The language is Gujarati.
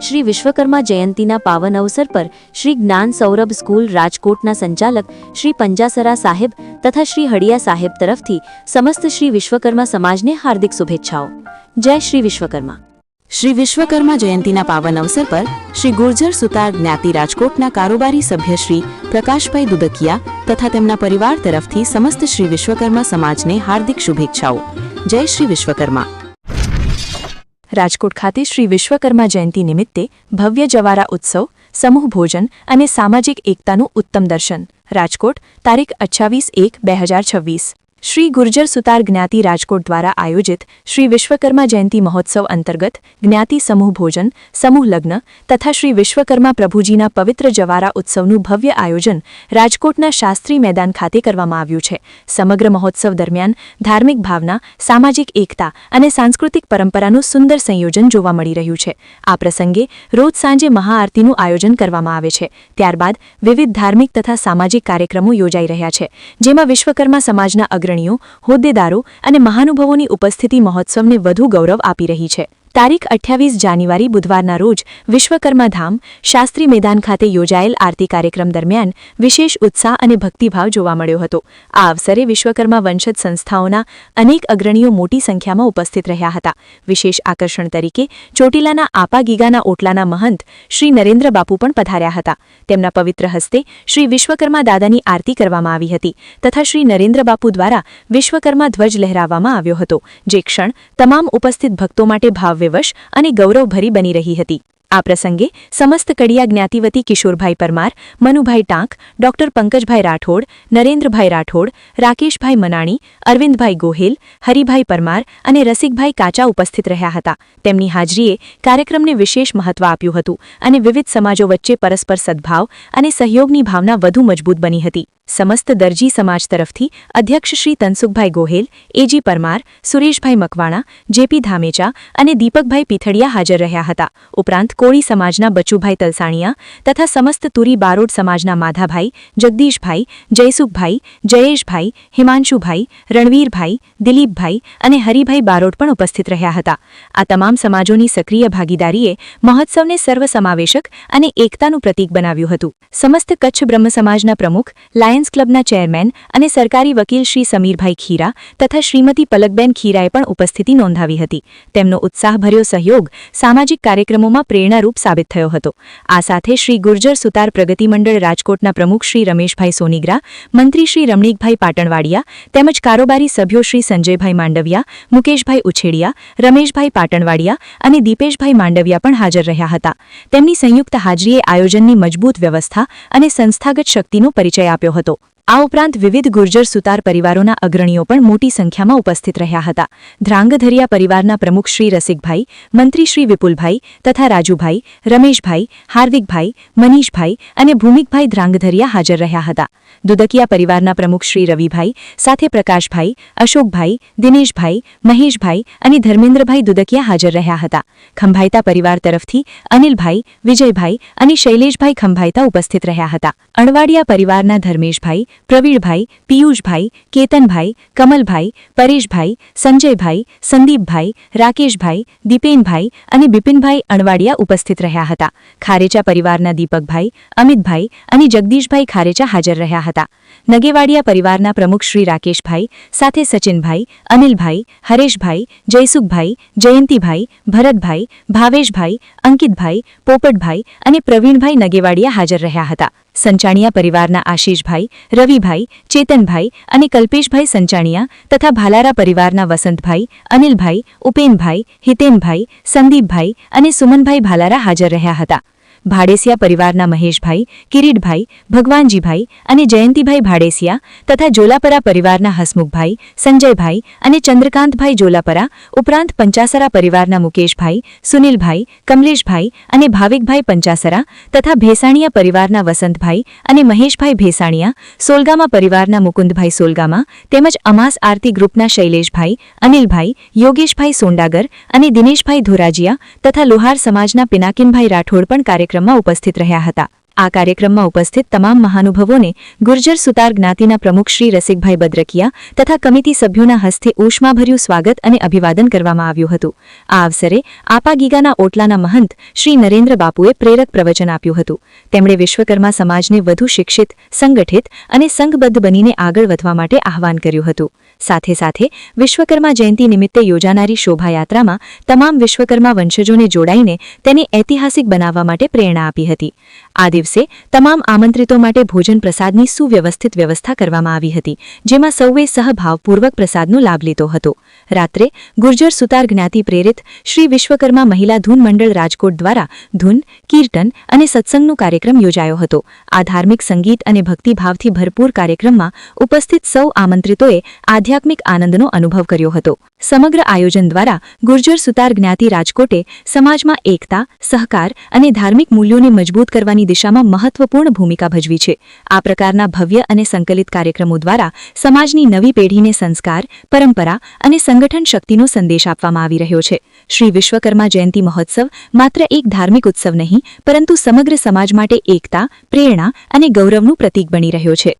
श्री विश्वकर्मा जयंतीना पावन अवसर पर श्री ज्ञान सौरभ स्कूल राजकोटना संचालक श्री पंजासरा साहेब तथा श्री हड़िया साहेब तरफथी समस्त श्री विश्वकर्मा समाजने हार्दिक शुभेच्छाओं। जय श्री विश्वकर्मा। श्री विश्वकर्मा जयंतीना पावन अवसर पर श्री गुर्जर सुतार ज्ञाति राजकोटना कारोबारी सभ्य श्री प्रकाशभाई दुदकिया तथा तेमना परिवार तरफथी समस्त श्री विश्वकर्मा समाजने हार्दिक शुभेच्छाओं। जय श्री विश्वकर्मा। राजकोट खाते श्री विश्वकर्मा जयंती निमित्ते भव्य जवारा उत्सव, समूह भोजन અને સામાજિક એકતાનું ઉત્તમ દર્શન। રાજકોટ તારીખ 28/1/2026 श्री गुर्जर सुतार ज्ञाति राजकोट द्वारा आयोजित श्री विश्वकर्मा जयंती महोत्सव अंतर्गत ज्ञाति समूह भोजन, समूह लग्न तथा श्री विश्वकर्मा प्रभुजीना पवित्र जवारा उत्सवનું भव्य आयोजन राजकोटना शास्त्री मैदान खाते કરવામાં આવ્યું છે। સમગ્ર મહોત્સવ દરમિયાન ધાર્મિક ભાવના, સામાજિક એકતા અને સાંસ્કૃતિક પરંપરાનું સુંદર સંયોજન જોવા મળી રહ્યું છે। આ પ્રસંગે રોજ સાંજે મહાઆરતીનું આયોજન કરવામાં આવે છે। ત્યારબાદ વિવિધ ધાર્મિક તથા સામાજિક કાર્યક્રમો યોજાઈ રહ્યા છે, જેમાં વિશ્વકર્મા સમાજના અગ્રણીઓ, હોદ્દેદારો અને મહાનુભાવોની ઉપસ્થિતિ મહોત્સવને વધુ ગૌરવ આપી રહી છે। તારીખ 28 જાન્યુઆરી બુધવારના રોજ વિશ્વકર્મા ધામ શાસ્ત્રી મેદાન ખાતે યોજાયેલ આરતી કાર્યક્રમ દરમિયાન વિશેષ ઉત્સાહ અને ભક્તિભાવ જોવા મળ્યો હતો। આ અવસરે વિશ્વકર્મા વંશજ સંસ્થાઓના અનેક અગ્રણીઓ મોટી સંખ્યામાં ઉપસ્થિત રહ્યા હતા। વિશેષ આકર્ષણ તરીકે ચોટીલાના આપા ગીગાના ઓટલાના મહંત શ્રી નરેન્દ્ર બાપુ પણ પધાર્યા હતા। તેમના પવિત્ર હસ્તે શ્રી વિશ્વકર્મા દાદાની આરતી કરવામાં આવી હતી તથા શ્રી નરેન્દ્ર બાપુ દ્વારા વિશ્વકર્મા ધ્વજ લહેરાવવામાં આવ્યો હતો, જે ક્ષણ તમામ ઉપસ્થિત ભક્તો માટે ભાવ વશ અને ગૌરવભરી બની રહી હતી। આ પ્રસંગે સમસ્ત કડિયા જ્ઞાતિવતી કિશોરભાઈ પરમાર, મનુભાઈ ટાંક, ડોક્ટર પંકજભાઈ રાઠોડ, નરેન્દ્રભાઈ રાઠોડ, રાકેશભાઈ મનાણી, અરવિંદભાઈ ગોહેલ, હરિભાઈ પરમાર અને રસિકભાઈ કાચા ઉપસ્થિત રહ્યા હતા। તેમની હાજરીએ કાર્યક્રમને વિશેષ મહત્વ આપ્યું હતું અને વિવિધ સમાજો વચ્ચે પરસ્પર સદભાવ અને સહયોગની ભાવના વધુ મજબૂત બની હતી। समस्त दर्जी समाज तरफथी अध्यक्ष श्री तनसुखभाई गोहेल, एजी परमार, सुरेशभाई मकवाणा, जेपी धामेचा અને દીપકભાઈ પીથડિયા હાજર રહ્યા હતા। ઉપરાંત કોળી સમાજના બચુભાઈ તલસાણીયા તથા સમસ્ત તુરી બારોડ સમાજના માધાભાઈ, જગદીશભાઈ, જયસુખભાઈ, જયેશભાઈ, હિમાંશુભાઈ, રણવીરભાઈ, દિલીપભાઈ અને હરિભાઈ બારોડ પણ ઉપસ્થિત રહ્યા હતા। આ તમામ સમાજોની સક્રિય ભાગીદારીએ મહોત્સવને સર્વસમાવેશક અને એકતાનું પ્રતીક બનાવ્યું હતું। સમસ્ત કચ્છ બ્રહ્મ સમાજના પ્રમુખ, લાયન્સ ક્લબના ચેરમેન અને સરકારી વકીલ શ્રી સમીરભાઈ ખીરા તથા શ્રીમતી પલકબેન ખીરાએ પણ ઉપસ્થિતિ નોંધાવી હતી। તેમનો ઉત્સાહભર્યો સહયોગ સામાજિક કાર્યક્રમોમાં પ્રેરણારૂપ સાબિત થયો હતો। આ સાથે શ્રી ગુર્જર સુતાર પ્રગતિ મંડળ રાજકોટના પ્રમુખ શ્રી રમેશભાઈ સોનીગ્રા, મંત્રી શ્રી રમણીકભાઈ પાટણવાડિયા તેમજ કારોબારી સભ્યો શ્રી સંજયભાઈ માંડવિયા, મુકેશભાઈ ઉછેડિયા, રમેશભાઈ પાટણવાડિયા અને દીપેશભાઈ માંડવિયા પણ હાજર રહ્યા હતા। તેમની સંયુક્ત હાજરીએ આયોજનની મજબૂત વ્યવસ્થા અને સંસ્થાગત શક્તિનો પરિચય આપ્યો હતો। આ ઉપરાંત વિવિધ ગુર્જર સુતાર પરિવારોના અગ્રણીઓ પણ મોટી સંખ્યામાં ઉપસ્થિત રહ્યા હતા। ધ્રાંગધરિયા પરિવારના પ્રમુખ શ્રી રસિકભાઈ, મંત્રી શ્રી વિપુલભાઈ તથા રાજુભાઈ, રમેશભાઈ, હાર્દિકભાઈ, મનીષભાઈ અને ભૂમિકભાઈ ધ્રાંગધરિયા હાજર રહ્યા હતા। દુદકિયા પરિવારના પ્રમુખ શ્રી રવિભાઈ સાથે પ્રકાશભાઈ, અશોકભાઈ, દિનેશભાઈ, મહેશભાઈ અને ધર્મેન્દ્રભાઈ દુદકિયા હાજર રહ્યા હતા। ખંભાઈતા પરિવાર તરફથી અનિલભાઈ, વિજયભાઈ અને શૈલેષભાઈ ખંભાઈતા ઉપસ્થિત રહ્યા હતા। અણવાડિયા પરિવારના ધર્મેશભાઈ, પ્રવીણભાઈ, પિયુષભાઈ, કેતનભાઈ, કમલભાઈ, પરેશભાઈ, સંજયભાઈ, સંદીપભાઈ, રાકેશભાઈ, દીપેનભાઈ અને બિપિનભાઈ અણવાડિયા ઉપસ્થિત રહ્યા હતા। ખારેચા પરિવારના દીપકભાઈ, અમિતભાઈ અને જગદીશભાઈ ખારેચા હાજર રહ્યા હતા। નગેવાડિયા પરિવારના પ્રમુખ શ્રી રાકેશભાઈ સાથે સચિનભાઈ, અનિલભાઈ, હરેશભાઈ, જયસુખભાઈ, જયંતિભાઈ, ભરતભાઈ, ભાવેશભાઈ, અંકિતભાઈ, પોપટભાઈ અને પ્રવીણભાઈ નગેવાડિયા હાજર રહ્યા હતા। સંચાણિયા પરિવારના આશીષભાઈ, રવિભાઈ, ચેતનભાઈ અને કલ્પેશભાઈ સંચાણિયા તથા ભાલારા પરિવારના વસંતભાઈ, અનિલભાઈ, ઉપેનભાઈ, હિતેનભાઈ, સંદીપભાઈ અને સુમનભાઈ ભાલારા હાજર રહ્યા હતા। ભાડેસિયા પરિવારના મહેશભાઈ, કિરીટભાઈ, ભગવાનજીભાઈ અને જયંતિભાઈ ભાડેસિયા તથા જોલાપરા પરિવારના હસમુખભાઈ, સંજયભાઈ અને ચંદ્રકાંતભાઈ જોલાપરા ઉપરાંત પંચાસરા પરિવારના મુકેશભાઈ, સુનિલભાઈ, કમલેશભાઈ અને ભાવિકભાઈ પંચાસરા તથા ભેસાણીયા પરિવારના વસંતભાઈ અને મહેશભાઈ ભેસાણીયા, સોલગામા પરિવારના મુકુંદભાઈ સોલગામા તેમજ અમાસ આરતી ગ્રુપના શૈલેષભાઈ, અનિલભાઈ, યોગેશભાઈ સોંડાગર અને દિનેશભાઈ ધોરાજીયા તથા લોહાર સમાજના પિનાકિનભાઈ રાઠોડ પણ કાર્યક્રમમાં ઉપસ્થિત રહ્યા હતા। આ કાર્યક્રમમાં ઉપસ્થિત તમામ મહાનુભાવોને ગુર્જર સુતાર જ્ઞાતિના પ્રમુખ શ્રી રસિકભાઈ બદ્રકિયા તથા કમિટી સભ્યોના હસ્તે ઉષ્માભર્યું સ્વાગત અને અભિવાદન કરવામાં આવ્યું હતું. આ અવસરે આપા ગીગાના ઓટલાના મહંત શ્રી નરેન્દ્ર બાપુએ પ્રેરક પ્રવચન આપ્યું હતું. તેમણે વિશ્વકર્મા સમાજને વધુ શિક્ષિત, સંગઠિત અને સંઘબદ્ધ બનીને આગળ વધવા માટે આહવાન કર્યું હતું. સાથે સાથે વિશ્વકર્મા જયંતિ નિમિત્તે યોજાનારી શોભાયાત્રામાં તમામ વિશ્વકર્મા વંશજોને જોડાઈને તેને ઐતિહાસિક બનાવવા માટે પ્રેરણા આપી હતી. આ દિવસે તમામ આમંત્રિતો માટે ભોજન પ્રસાદની સુવ્યવસ્થિત વ્યવસ્થા કરવામાં આવી હતી, જેમાં સૌએ સહભાવપૂર્વક પ્રસાદનો લાભ લીધો હતો. રાત્રે ગુર્જર સુતાર જ્ઞાતિ પ્રેરિત શ્રી વિશ્વકર્મા મહિલા ધૂન મંડળ રાજકોટ દ્વારા ધૂન, કીર્તન અને સત્સંગનો કાર્યક્રમ યોજાયો હતો. આ ધાર્મિક સંગીત અને ભક્તિભાવથી ભરપૂર કાર્યક્રમમાં ઉપસ્થિત સૌ આમંત્રિતોએ આધ્યાત્મિક આનંદનો અનુભવ કર્યો હતો. સમગ્ર આયોજન દ્વારા ગુર્જર સુતાર જ્ઞાતિ રાજકોટે સમાજમાં એકતા, સહકાર અને ધાર્મિક મૂલ્યોને મજબૂત કરવાની દિશામાં મહત્વપૂર્ણ ભૂમિકા ભજવી છે. આ પ્રકારના ભવ્ય અને સંકલિત કાર્યક્રમો દ્વારા સમાજની નવી પેઢીને સંસ્કાર, પરંપરા અને સંગઠન શક્તિનો સંદેશ આપવામાં આવી રહ્યો છે. શ્રી વિશ્વકર્મા જયંતિ મહોત્સવ માત્ર એક ધાર્મિક ઉત્સવ નહીં, પરંતુ સમગ્ર સમાજ માટે એકતા, પ્રેરણા અને ગૌરવનું પ્રતીક બની રહ્યો છે.